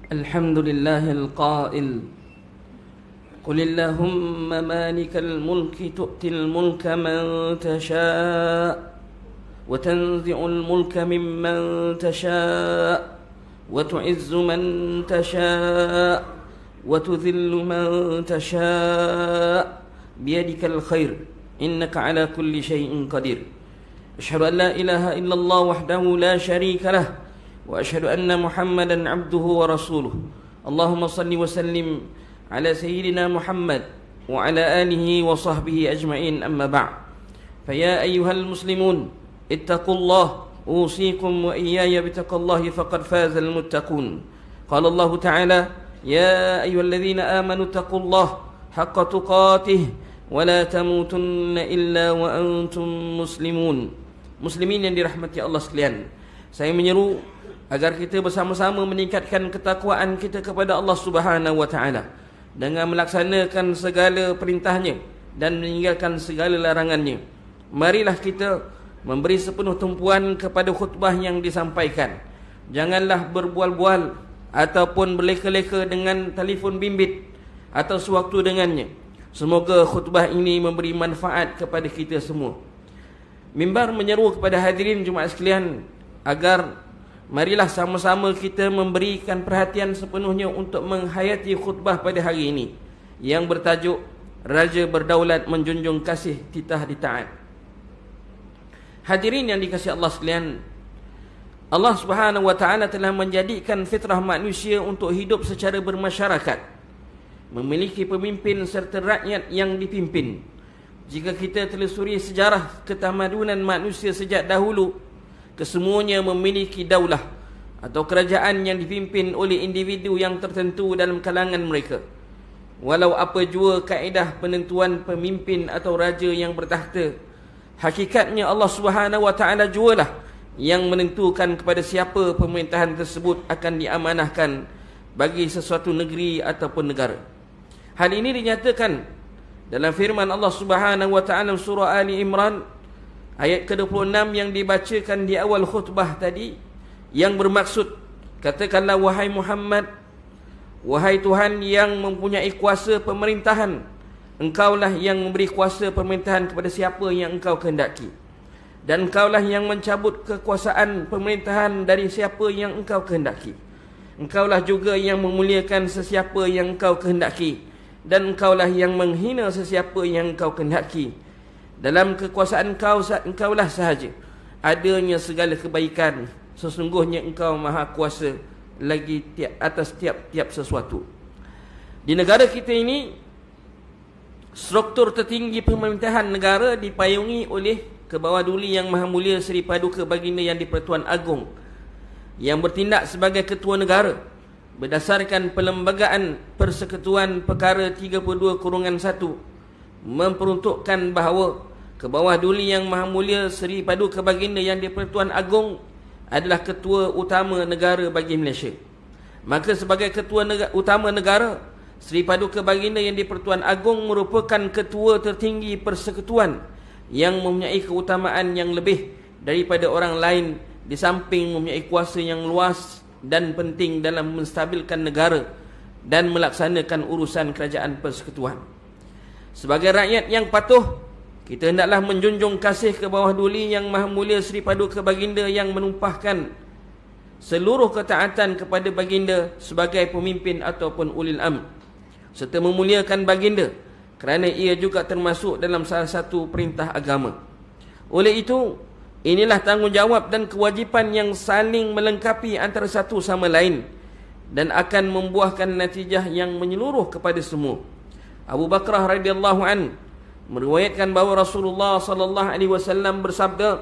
الحمد لله القائل قل اللهم مالك الملك تؤتي الملك من تشاء وتنزع الملك ممن تشاء وتعز من تشاء وتذل من تشاء بيدك الخير إنك على كل شيء قدير أشهد أن لا إله إلا الله وحده لا شريك له وأشهد أن محمدا عبده ورسوله اللهم صل وسلم على سيدنا محمد وعلى آله وصحبه أجمعين أما بعد فيا أيها المسلمون اتقوا الله أوصيكم وإياي بتقوى الله فقد فاز المتقون قال الله تعالى يا أيها الذين آمنوا اتقوا الله حق تقاته ولا تموتن إلا وأنتم مسلمون. Muslimin yang dirahmati Allah sekalian, saya menyeru agar kita bersama-sama meningkatkan ketakwaan kita kepada Allah Subhanahu wa taala dengan melaksanakan segala perintahnya dan meninggalkan segala larangannya. Marilah kita memberi sepenuh tumpuan kepada khutbah yang disampaikan. Janganlah berbual-bual ataupun berleka-leka dengan telefon bimbit atau sewaktu dengannya. Semoga khutbah ini memberi manfaat kepada kita semua. Mimbar menyeru kepada hadirin Jumaat sekalian agar marilah sama-sama kita memberikan perhatian sepenuhnya untuk menghayati khutbah pada hari ini yang bertajuk Raja Berdaulat Menjunjung Kasih Titah Ditaat. Hadirin yang dikasihi Allah sekalian, Allah Subhanahu wa taala telah menjadikan fitrah manusia untuk hidup secara bermasyarakat, memiliki pemimpin serta rakyat yang dipimpin. Jika kita telusuri sejarah ketamadunan manusia sejak dahulu, kesemuanya memiliki daulah atau kerajaan yang dipimpin oleh individu yang tertentu dalam kalangan mereka. Walau apa jua kaedah penentuan pemimpin atau raja yang bertakhta, hakikatnya Allah Subhanahu wa taala jualah yang menentukan kepada siapa pemerintahan tersebut akan diamanahkan bagi sesuatu negeri ataupun negara. Hal ini dinyatakan dalam firman Allah Subhanahu wa taala surah Ali Imran ayat ke-26 yang dibacakan di awal khutbah tadi, yang bermaksud, katakanlah wahai Muhammad, wahai Tuhan yang mempunyai kuasa pemerintahan, Engkaulah yang memberi kuasa pemerintahan kepada siapa yang Engkau kehendaki, dan Engkaulah yang mencabut kekuasaan pemerintahan dari siapa yang Engkau kehendaki. Engkaulah juga yang memuliakan sesiapa yang Engkau kehendaki, dan Engkaulah yang menghina sesiapa yang Engkau kehendaki. Dalam kekuasaan Engkaulah sahaja adanya segala kebaikan. Sesungguhnya Engkau maha kuasa lagi atas tiap-tiap sesuatu. Di negara kita ini, struktur tertinggi pemerintahan negara dipayungi oleh Kebawah-Duli Yang Maha Mulia Seri Paduka Baginda Yang di-Pertuan Agong, yang bertindak sebagai ketua negara berdasarkan Perlembagaan Persekutuan Perkara 32/1, memperuntukkan bahawa Kebawah-Duli Yang Maha Mulia Seri Paduka Baginda Yang di-Pertuan Agong adalah ketua utama negara bagi Malaysia. Maka sebagai ketua utama negara, Seri Paduka Baginda Yang di-Pertuan Agong merupakan ketua tertinggi persekutuan yang mempunyai keutamaan yang lebih daripada orang lain, di samping mempunyai kuasa yang luas dan penting dalam menstabilkan negara dan melaksanakan urusan kerajaan persekutuan. Sebagai rakyat yang patuh, kita hendaklah menjunjung kasih Kebawah-Duli Yang Maha Mulia Seri Paduka Baginda yang menumpahkan seluruh ketaatan kepada Baginda sebagai pemimpin ataupun ulil amr, serta memuliakan Baginda kerana ia juga termasuk dalam salah satu perintah agama. Oleh itu, inilah tanggungjawab dan kewajipan yang saling melengkapi antara satu sama lain dan akan membuahkan natijah yang menyeluruh kepada semua. Abu Bakrah radhiyallahu an meriwayatkan bahawa Rasulullah sallallahu alaihi wasallam bersabda,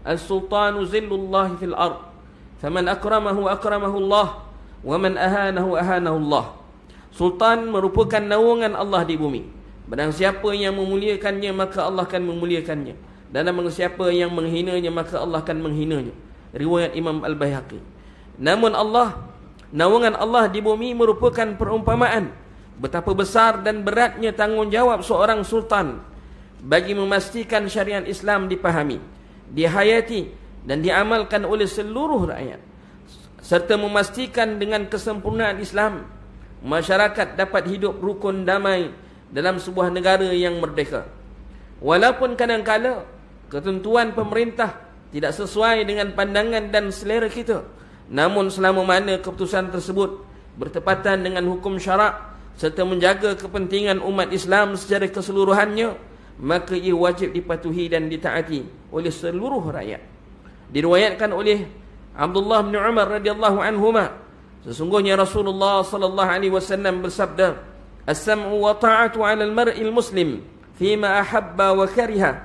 "Al-sultanu zillullah fil ard, faman akramahu akramahu Allah, wa man ahanahu ahanahu Allah." Sultan merupakan naungan Allah di bumi. Barang siapa yang memuliakannya, maka Allah akan memuliakannya, dan barang siapa yang menghinanya, maka Allah akan menghinanya. Riwayat Imam Al-Baihaqi. Namun naungan Allah di bumi merupakan perumpamaan betapa besar dan beratnya tanggungjawab seorang sultan bagi memastikan syariat Islam dipahami, dihayati dan diamalkan oleh seluruh rakyat. serta memastikan dengan kesempurnaan Islam, masyarakat dapat hidup rukun damai dalam sebuah negara yang merdeka. Walaupun kadang-kala ketentuan pemerintah tidak sesuai dengan pandangan dan selera kita, namun selama mana keputusan tersebut bertepatan dengan hukum syarak serta menjaga kepentingan umat Islam secara keseluruhannya, maka ia wajib dipatuhi dan ditaati oleh seluruh rakyat. Diriwayatkan oleh Abdullah bin Umar radhiyallahu anhuma, sesungguhnya Rasulullah sallallahu alaihi wasallam bersabda, "As-sam'u wa ta'atu 'ala al-mar'i al-muslim fima ahabba wa kariha,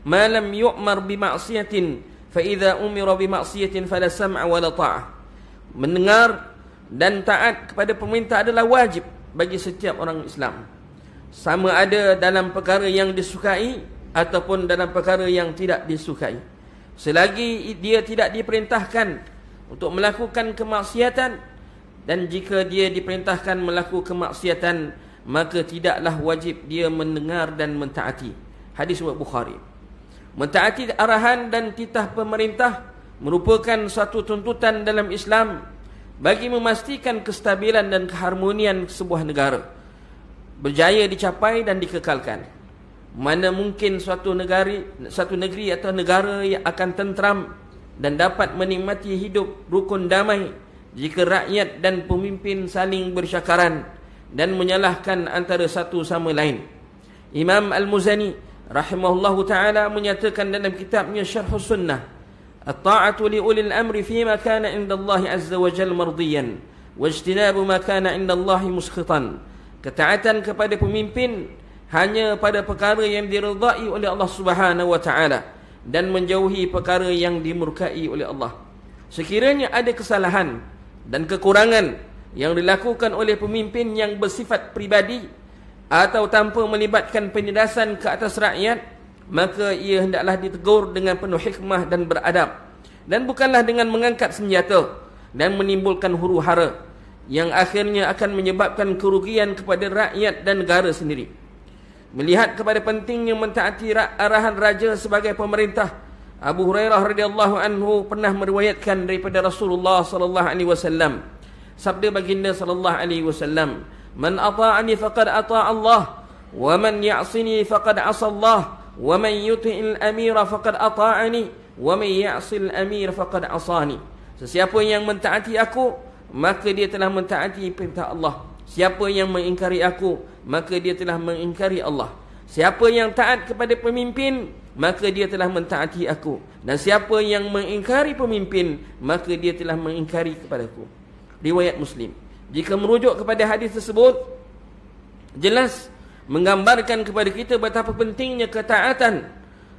ma lam yu'mar bi ma'siyatin, fa idza umira bi ma'siyatin fala sam'a wa la ta'ah." Mendengar dan taat kepada pemerintah adalah wajib bagi setiap orang Islam, sama ada dalam perkara yang disukai ataupun dalam perkara yang tidak disukai, selagi dia tidak diperintahkan untuk melakukan kemaksiatan. Dan jika dia diperintahkan melakukan kemaksiatan, maka tidaklah wajib dia mendengar dan mentaati. Hadis riwayat Bukhari. Mentaati arahan dan titah pemerintah merupakan satu tuntutan dalam Islam bagi memastikan kestabilan dan keharmonian sebuah negara berjaya dicapai dan dikekalkan. Mana mungkin suatu negeri atau negara yang akan tentram dan dapat menikmati hidup rukun damai jika rakyat dan pemimpin saling bersyakaran dan menyalahkan antara satu sama lain. Imam Al-Muzani rahimahullahu ta'ala menyatakan dalam kitabnya Syarhus Sunnah, "At-ta'atu li ulil amri fima kana inda Allah azza wa jalla mardiyan, wa ijtinabu ma kana inda Allah muskhitan." Ketaatan kepada pemimpin hanya pada perkara yang diridai oleh Allah Subhanahu wa taala dan menjauhi perkara yang dimurkai oleh Allah. Sekiranya ada kesalahan dan kekurangan yang dilakukan oleh pemimpin yang bersifat pribadi atau tanpa melibatkan penindasan ke atas rakyat, maka ia hendaklah ditegur dengan penuh hikmah dan beradab, dan bukanlah dengan mengangkat senjata dan menimbulkan huru-hara yang akhirnya akan menyebabkan kerugian kepada rakyat dan negara sendiri. Melihat kepada pentingnya mentaati arahan raja sebagai pemerintah, Abu Hurairah radhiyallahu anhu pernah meriwayatkan daripada Rasulullah sallallahu alaihi wasallam, sabda baginda sallallahu alaihi wasallam, "Man ata'ani faqad ata'a Allah, wa man ya'sini faqad 'asa Allah, wa man yuti'il amira faqad ata'ani, wa man ya'sil amir faqad 'asani." Sesiapa yang mentaati aku, maka dia telah mentaati perintah Allah. Siapa yang mengingkari aku, maka dia telah mengingkari Allah. Siapa yang taat kepada pemimpin, maka dia telah mentaati aku. Dan siapa yang mengingkari pemimpin, maka dia telah mengingkari kepadaku. Riwayat Muslim. Jika merujuk kepada hadis tersebut, jelas menggambarkan kepada kita betapa pentingnya ketaatan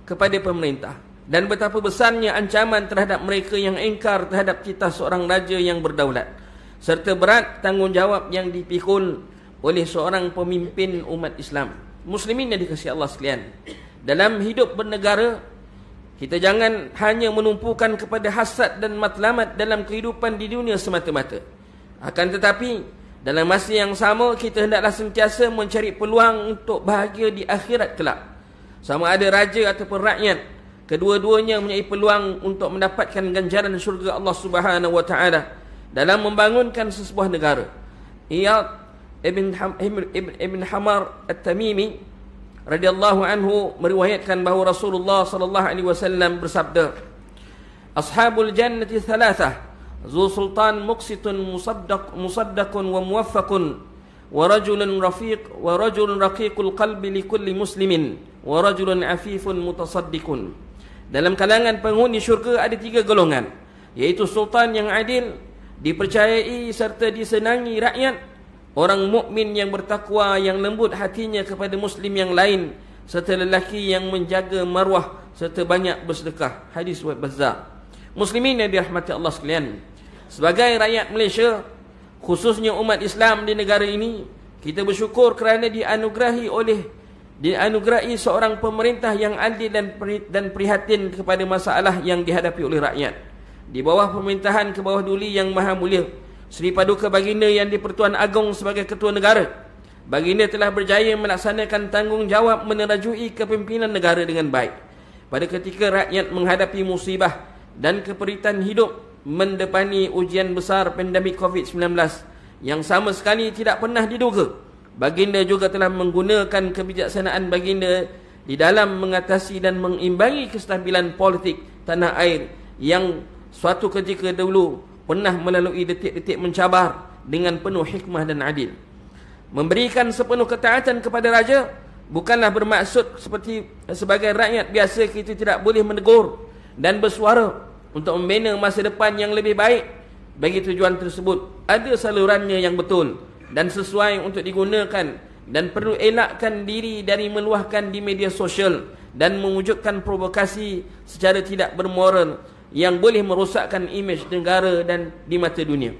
kepada pemerintah dan betapa besarnya ancaman terhadap mereka yang ingkar terhadap titah seorang raja yang berdaulat, serta berat tanggungjawab yang dipikul oleh seorang pemimpin umat Islam. Muslimin yang dikasihi Allah sekalian, dalam hidup bernegara, kita jangan hanya menumpukan kepada hasad dan matlamat dalam kehidupan di dunia semata-mata. Akan tetapi, dalam masa yang sama, kita hendaklah sentiasa mencari peluang untuk bahagia di akhirat kelak. Sama ada raja ataupun rakyat, kedua-duanya mempunyai peluang untuk mendapatkan ganjaran syurga Allah Subhanahu wa taala dalam membangunkan sebuah negara. Iyad Ibn Hamar At-Tamimi radhiyallahu anhu meriwayatkan bahawa Rasulullah sallallahu alaihi wasallam bersabda, "Ashabul jannati thalathah, zu sultan muqsitun musaddaqun wa muwaffaqun, wa rajulun raqiqul qalbi li kulli muslimin, wa rajulun afifun mutasaddiqun." Dalam kalangan penghuni syurga ada 3 golongan, iaitu sultan yang adil, dipercayai serta disenangi rakyat, orang mukmin yang bertakwa yang lembut hatinya kepada muslim yang lain, serta lelaki yang menjaga maruah serta banyak bersedekah. Hadis riwayat Bazzar. Muslimin yang dirahmati Allah sekalian, sebagai rakyat Malaysia, khususnya umat Islam di negara ini, kita bersyukur kerana dianugerahi seorang pemerintah yang adil dan prihatin kepada masalah yang dihadapi oleh rakyat. Di bawah pemerintahan ke bawah duli yang maha mulia Sri Paduka Baginda yang di-Pertuan Agong sebagai ketua negara, Baginda telah berjaya melaksanakan tanggungjawab menerajui kepimpinan negara dengan baik. Pada ketika rakyat menghadapi musibah dan keperitan hidup, mendepani ujian besar pandemik COVID-19 yang sama sekali tidak pernah diduga. Baginda juga telah menggunakan kebijaksanaan baginda di dalam mengatasi dan mengimbangi kestabilan politik tanah air yang suatu ketika dahulu pernah melalui detik-detik mencabar dengan penuh hikmah dan adil. Memberikan sepenuh ketaatan kepada raja bukanlah bermaksud sebagai rakyat biasa kita tidak boleh menegur dan bersuara untuk membina masa depan yang lebih baik. Bagi tujuan tersebut ada salurannya yang betul dan sesuai untuk digunakan, dan perlu elakkan diri dari meluahkan di media sosial dan mewujudkan provokasi secara tidak bermoral yang boleh merosakkan imej negara dan di mata dunia.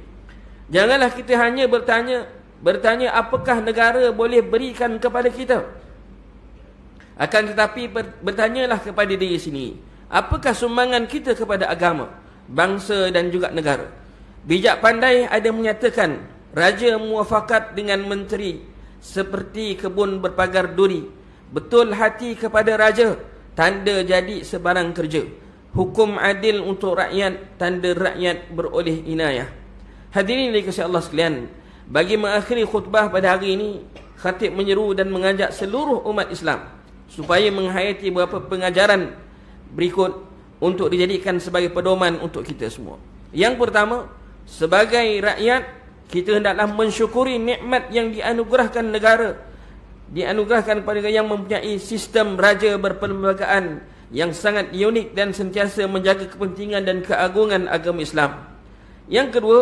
Janganlah kita hanya bertanya apakah negara boleh berikan kepada kita. Akan tetapi bertanyalah kepada diri sendiri, apakah sumbangan kita kepada agama, bangsa dan juga negara. Bijak pandai ada menyatakan, raja muafakat dengan menteri seperti kebun berpagar duri. Betul hati kepada raja, tanda jadi sebarang kerja. Hukum adil untuk rakyat, tanda rakyat beroleh inayah. Hadirin dikasihi Allah sekalian, bagi mengakhiri khutbah pada hari ini, khatib menyeru dan mengajak seluruh umat Islam supaya menghayati beberapa pengajaran berikut untuk dijadikan sebagai pedoman untuk kita semua. Yang pertama, sebagai rakyat, kita hendaklah mensyukuri nikmat yang dianugerahkan negara, dianugerahkan kepada yang mempunyai sistem raja berperlembagaan yang sangat unik dan sentiasa menjaga kepentingan dan keagungan agama Islam. Yang kedua,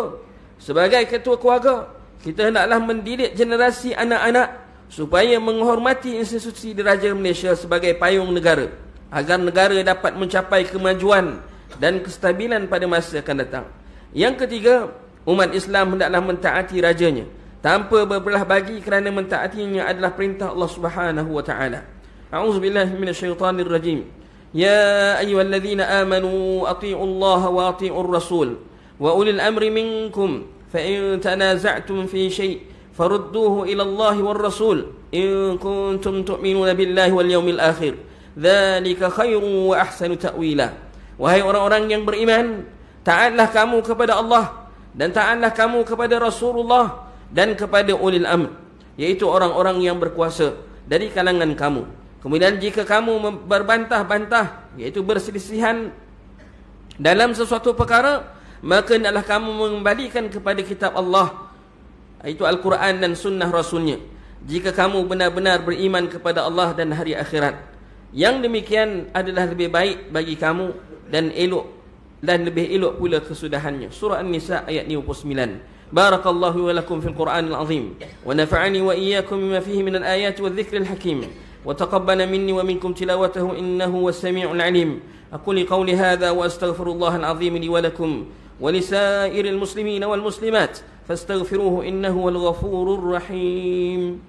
sebagai ketua keluarga, kita hendaklah mendidik generasi anak-anak supaya menghormati institusi diraja Malaysia sebagai payung negara, agar negara dapat mencapai kemajuan dan kestabilan pada masa akan datang. Yang ketiga, umat Islam hendaklah mentaati rajanya tanpa berbelah bagi, kerana mentaatinya adalah perintah Allah Subhanahu wa taala. A'udzubillahi minasyaitonir rajim. Ya ayyuhalladzina amanu atti'u Allah wa atti'ur rasul wa ulil amri minkum fa in tanaza'tum fi syai' farudduhu ila Allah war rasul in kuntum tu'minuna billahi wal yawmil akhir. Dzalika khairu wa ahsanu ta'wila. Wahai orang-orang yang beriman, taatlah kamu kepada Allah dan taatlah kamu kepada Rasulullah dan kepada ulil amr, iaitu orang-orang yang berkuasa dari kalangan kamu. Kemudian jika kamu berbantah-bantah, iaitu berselisihan dalam sesuatu perkara, maka hendaklah kamu mengembalikan kepada kitab Allah, iaitu Al-Quran dan sunnah Rasulnya, jika kamu benar-benar beriman kepada Allah dan hari akhirat. Yang demikian adalah lebih baik bagi kamu dan lebih elok pula kesudahannya. Surah An-Nisa ayat 59. Barakallahu wa lakum fil Qur'anil azim wa nafa'ani wa iyyakum bima fihi minal ayati wadh-dhikril hakim wa taqabbala minni wa minkum tilawatahu innahu was-sami'ul 'alim. Aqulu qawli hadha wa astaghfirullahal azim li wa lakum wa lisairil muslimina wal muslimat fastaghfiruhu innahu wal ghafurur rahim.